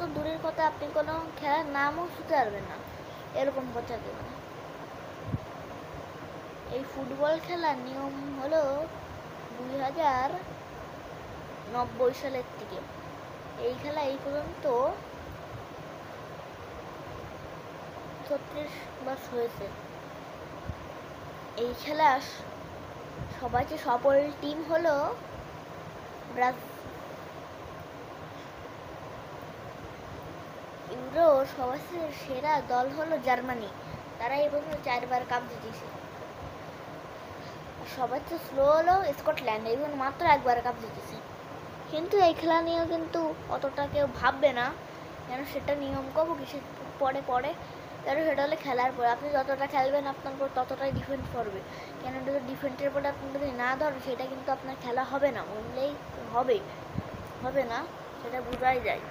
তো দূরের কথা, আপনি কোনো খেলার নামও শুনতে পারবেন না, এরকম কথা একেবারে। এই ফুটবল খেলার নিয়ম হলো 2090 সালের থেকে। এই খেলা এই পর্যন্ত 36 বছর হয়েছে। এই খেলা সবচেয়ে সফল টিম হলো ইউরোর সবচেয়ে সেরা দল হলো জার্মানি। তারা এই পর্যন্ত 4বার কাপ জিতেছে। সবচেয়ে স্লো হলো স্কটল্যান্ড, এই মাত্র 1বার কাপ জিতেছে। কিন্তু এই খেলা নিয়েও কিন্তু অতটা কেউ ভাববে না, কেন সেটা নিয়ম কব কিসের পরে পরে। কেন সেটা হলে খেলার পরে আপনি যতটা খেলবেন আপনার উপর ততটাই ডিফেন্ড করবে। কেন ডিফেন্সের পরে আপনি যদি না ধরেন সেটা কিন্তু আপনার খেলা হবে না, বললেই হবে না, সেটা বোঝাই যায়।